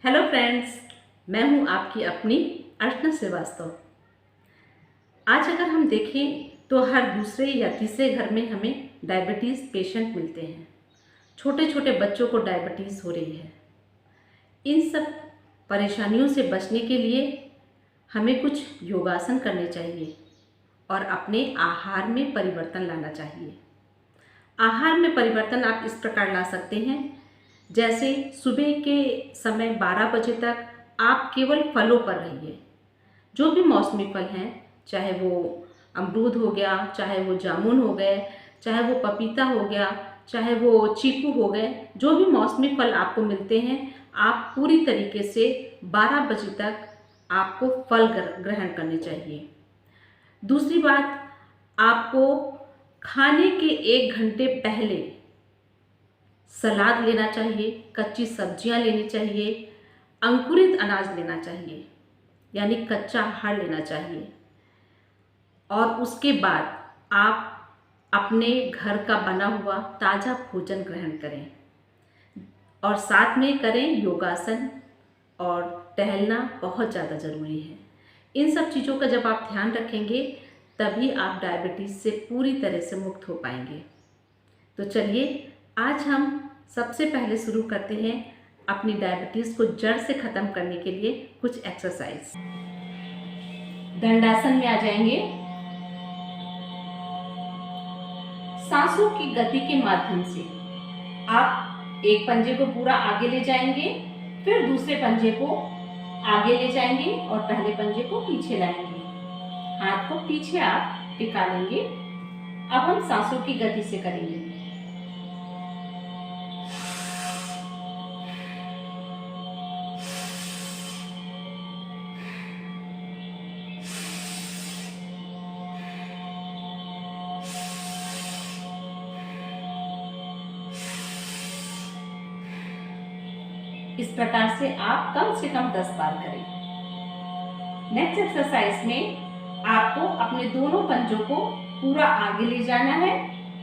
Hello friends, मैं हूं आपकी अपनी अर्चना श्रीवास्तव। आज अगर हम देखें तो हर दूसरे या तीसरे घर में हमें डायबिटीज़ पेशेंट मिलते हैं। छोटे छोटे बच्चों को डायबिटीज़ हो रही है। इन सब परेशानियों से बचने के लिए हमें कुछ योगासन करने चाहिए और अपने आहार में परिवर्तन लाना चाहिए। आहार में परिवर्तन आप इस प्रकार ला सकते हैं, जैसे सुबह के समय 12 बजे तक आप केवल फलों पर रहिए। जो भी मौसमी फल हैं, चाहे वो अमरूद हो गया, चाहे वो जामुन हो गए, चाहे वो पपीता हो गया, चाहे वो चीकू हो गए, जो भी मौसमी फल आपको मिलते हैं, आप पूरी तरीके से 12 बजे तक आपको फल ग्रहण करने चाहिए। दूसरी बात, आपको खाने के 1 घंटे पहले सलाद लेना चाहिए, कच्ची सब्जियां लेनी चाहिए, अंकुरित अनाज लेना चाहिए, यानी कच्चा आहार लेना चाहिए। और उसके बाद आप अपने घर का बना हुआ ताज़ा भोजन ग्रहण करें और साथ में करें योगासन, और टहलना बहुत ज़्यादा ज़रूरी है। इन सब चीज़ों का जब आप ध्यान रखेंगे तभी आप डायबिटीज़ से पूरी तरह से मुक्त हो पाएंगे। तो चलिए आज हम सबसे पहले शुरू करते हैं अपनी डायबिटीज़ को जड़ से ख़त्म करने के लिए कुछ एक्सरसाइज। दंडासन में आ जाएंगे। सांसों की गति के माध्यम से आप एक पंजे को पूरा आगे ले जाएंगे, फिर दूसरे पंजे को आगे ले जाएंगे और पहले पंजे को पीछे लाएंगे। हाथ को पीछे आप टिका लेंगे। अब हम सांसों की गति से करेंगे। इस प्रकार से आप कम से कम 10 बार करें। नेक्स्ट एक्सरसाइज में आपको अपने दोनों पंजों को पूरा आगे ले जाना है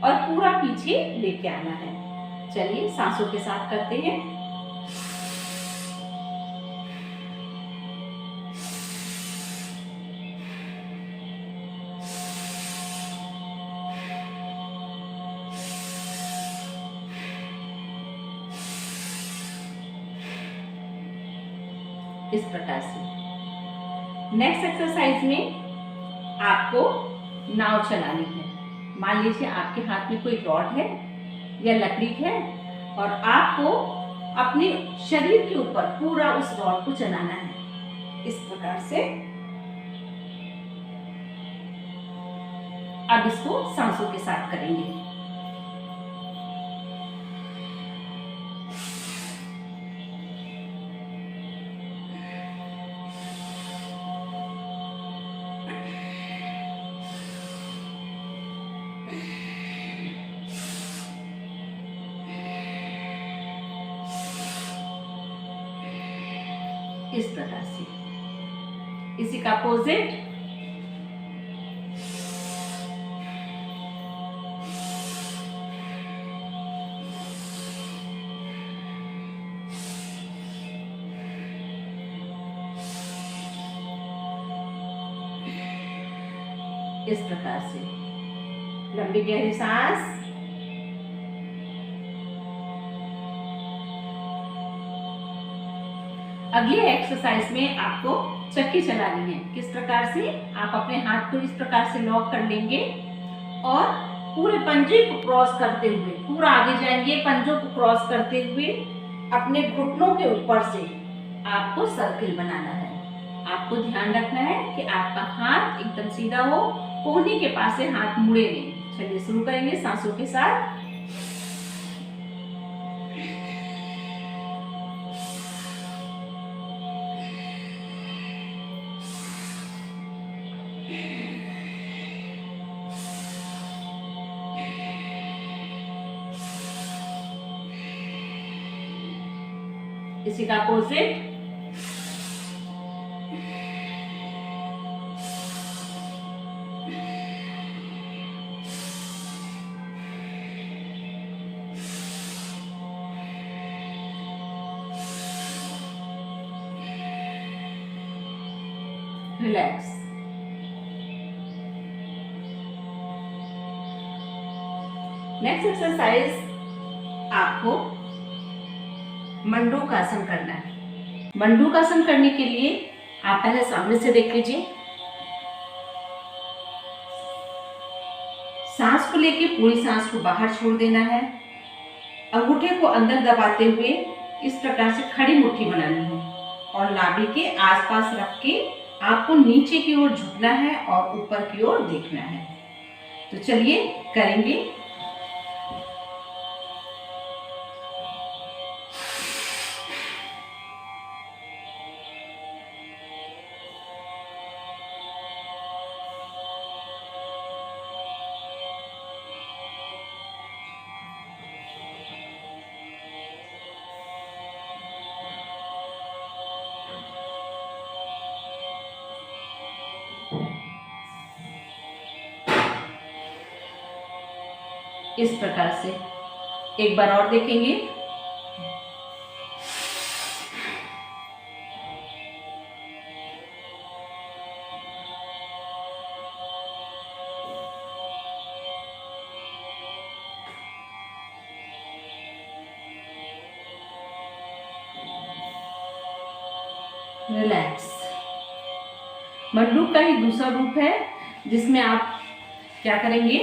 और पूरा पीछे लेके आना है। चलिए सांसों के साथ करते हैं। इस प्रकार से। नेक्स्ट एक्सरसाइज में आपको नाव चलानी है। मान लीजिए आपके हाथ में कोई रॉड है या लकड़ी है और आपको अपने शरीर के ऊपर पूरा उस रॉड को चलाना है। इस प्रकार से। अब इसको सांसों के साथ करेंगे। इस प्रकार से। इसी का अपोजिट। इस प्रकार से। लंबी गहरी सांस। अगली एक्सरसाइज में आपको चक्की चलानी है। किस प्रकार से? आप अपने हाथ को इस प्रकार से लॉक कर लेंगे और पूरे पंजे को क्रॉस करते हुए पूरा आगे जाएंगे। पंजों को क्रॉस करते हुए अपने घुटनों के ऊपर से आपको सर्किल बनाना है। आपको ध्यान रखना है कि आपका हाथ एकदम सीधा हो, कोहनी के पास से हाथ मुड़े नहीं। चलिए शुरू करेंगे सांसों के साथ। इसी का अपोजिट। रिलैक्स। नेक्स्ट एक्सरसाइज आपको मंडूकासन करना है। मंडूकासन करने के लिए आप पहले सामने से देख लीजिए। सांस को लेके पूरी सांस को बाहर छोड़ देना है। अंगूठे को अंदर दबाते हुए इस प्रकार से खड़ी मुट्ठी बनानी है और नाभि के आसपास रख के आपको नीचे की ओर झुकना है और ऊपर की ओर देखना है। तो चलिए करेंगे। इस प्रकार से एक बार और देखेंगे। रिलैक्स। मंडूक का ही दूसरा रूप है जिसमें आप क्या करेंगे,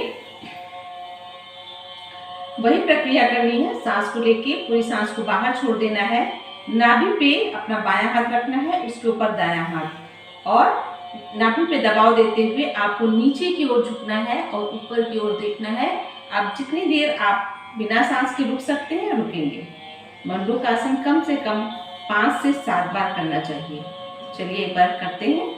वही प्रक्रिया करनी है। सांस को लेके पूरी सांस को बाहर छोड़ देना है। नाभि पे अपना बायां हाथ रखना है, उसके ऊपर दायां हाथ, और नाभि पे दबाव देते हुए आपको नीचे की ओर झुकना है और ऊपर की ओर देखना है। आप जितनी देर आप बिना सांस के रुक सकते हैं रुकेंगे। मंडूकासन कम से कम 5 से 7 बार करना चाहिए। चलिए एक बार करते हैं।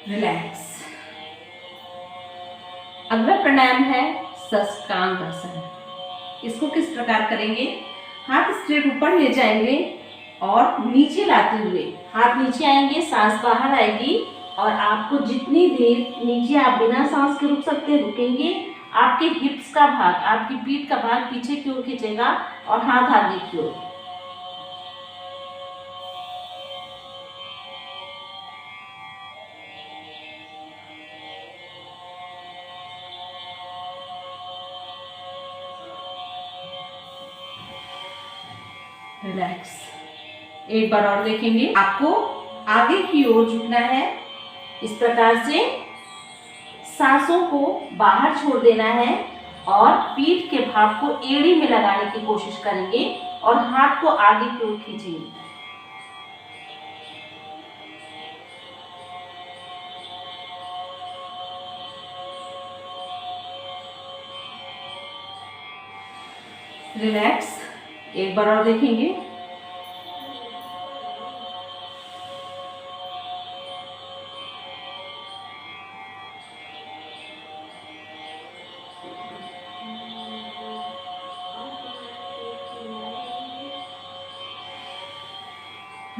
रिलैक्स। अगला प्राणायाम है शशकांक आसन। इसको किस प्रकार करेंगे, हाथ स्ट्रेट ऊपर ले जाएंगे और नीचे लाते हुए हाथ नीचे आएंगे, सांस बाहर आएगी और आपको जितनी देर नीचे आप बिना सांस के रुक सकते हैं रुकेंगे। आपके हिप्स का भाग, आपकी पीठ का भाग पीछे की ओर खींचेगा और हाथ आगे की ओर। रिलैक्स। एक बार और देखेंगे। आपको आगे की ओर झुकना है। इस प्रकार से सांसों को बाहर छोड़ देना है और पीठ के भाग को एड़ी में लगाने की कोशिश करेंगे और हाथ को आगे की ओर खींचेंगे। रिलैक्स। एक बार और देखेंगे।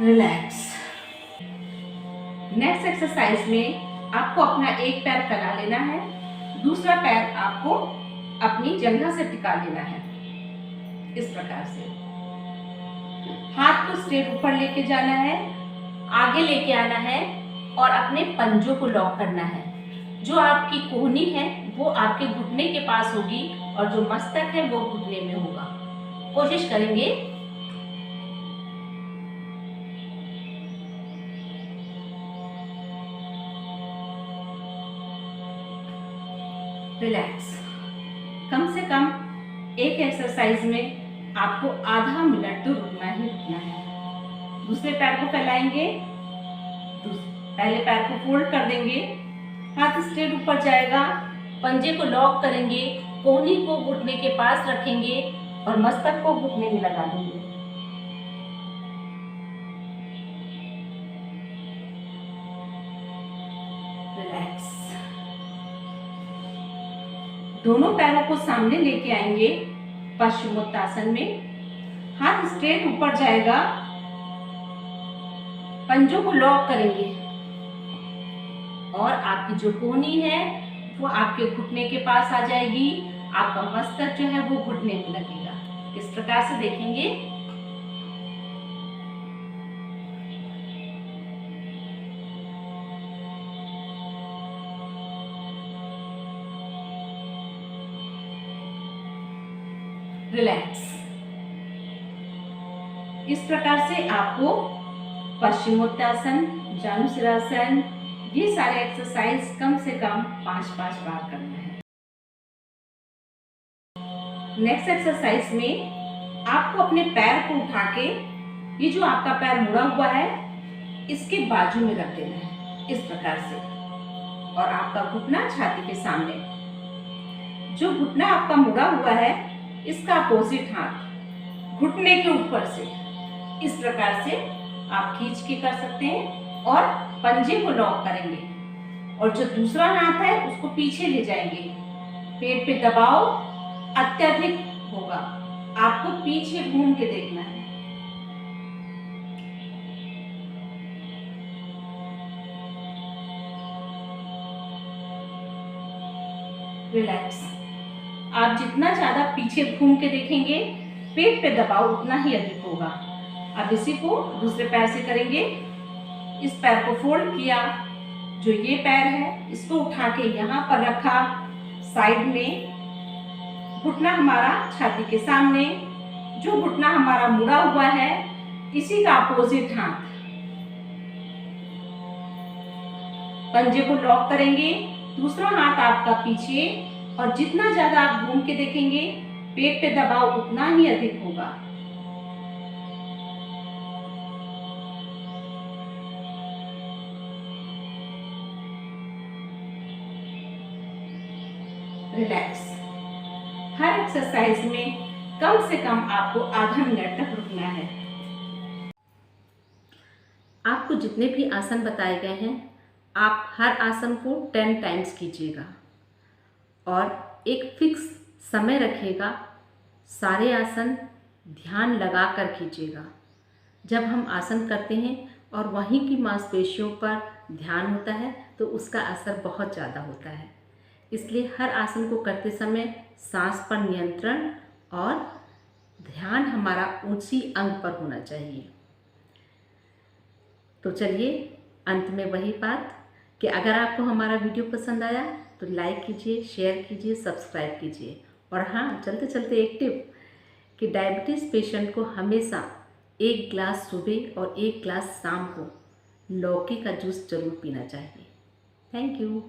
रिलैक्स। नेक्स्ट एक्सरसाइज में आपको अपना एक पैर फैला लेना है, दूसरा पैर आपको अपनी जंघा से टिका लेना है। इस प्रकार से हाथ को स्ट्रेट ऊपर लेके जाना है, आगे लेके आना है और अपने पंजों को लॉक करना है। जो आपकी कोहनी है वो आपके घुटने के पास होगी और जो मस्तक है वो घुटने में होगा। कोशिश करेंगे। रिलैक्स। कम से कम एक एक्सरसाइज में आपको आधा मिनट तो रुकना ही रुकना है। दूसरे पैर को फैलाएंगे, पहले पैर को फोल्ड कर देंगे, हाथ स्ट्रेट ऊपर जाएगा, पंजे को लॉक करेंगे, कोहनी को घुटने के पास रखेंगे और मस्तक को घुटने में लगा देंगे। रिलैक्स। दोनों पैरों को सामने लेके आएंगे, पश्चिमोत्तासन में। हाथ स्ट्रेट ऊपर जाएगा, पंजों को लॉक करेंगे और आपकी जो कोहनी है वो आपके घुटने के पास आ जाएगी। आपका मस्तक जो है वो घुटने में लगेगा। इस प्रकार से देखेंगे। रिलैक्स। इस प्रकार से आपको पश्चिमोत्तासन, जानुशिरासन, ये सारे एक्सरसाइज कम से कम 5-5 बार करना है। नेक्स्ट एक्सरसाइज में आपको अपने पैर को उठा के, ये जो आपका पैर मुड़ा हुआ है इसके बाजू में रख देना है इस प्रकार से, और आपका घुटना छाती के सामने। जो घुटना आपका मुड़ा हुआ है इसका अपोजिट हाथ घुटने के ऊपर से इस प्रकार से आप खींच के कर सकते हैं और पंजे को लॉक करेंगे, और जो दूसरा हाथ है उसको पीछे ले जाएंगे। पेट पे दबाव अत्यधिक होगा, आपको पीछे घूम के देखना है। रिलैक्स। आप जितना ज्यादा पीछे घूम के देखेंगे पेट पे दबाव उतना ही अधिक होगा। अब इसी को दूसरे पैर से करेंगे। इस पैर को फोल्ड किया, जो ये पैर है इसको उठा के यहाँ पर रखा साइड में, घुटना हमारा छाती के सामने। जो घुटना हमारा मुड़ा हुआ है इसी का अपोजिट हाथ, पंजे को लॉक करेंगे, दूसरा हाथ आपका पीछे, और जितना ज्यादा आप घूम के देखेंगे पेट पे दबाव उतना ही अधिक होगा। रिलैक्स। हर एक्सरसाइज में कम से कम आपको आधा मिनट तक रुकना है। आपको जितने भी आसन बताए गए हैं आप हर आसन को 10 टाइम्स कीजिएगा और एक फिक्स समय रखिएगा। सारे आसन ध्यान लगा कर कीजिएगा। जब हम आसन करते हैं और वहीं की मांसपेशियों पर ध्यान होता है तो उसका असर बहुत ज़्यादा होता है। इसलिए हर आसन को करते समय सांस पर नियंत्रण और ध्यान हमारा ऊंची अंग पर होना चाहिए। तो चलिए अंत में वही बात कि अगर आपको हमारा वीडियो पसंद आया तो लाइक कीजिए, शेयर कीजिए, सब्सक्राइब कीजिए। और हाँ, चलते चलते एक टिप कि डायबिटीज़ पेशेंट को हमेशा 1 ग्लास सुबह और 1 ग्लास शाम को लौकी का जूस जरूर पीना चाहिए। Thank you.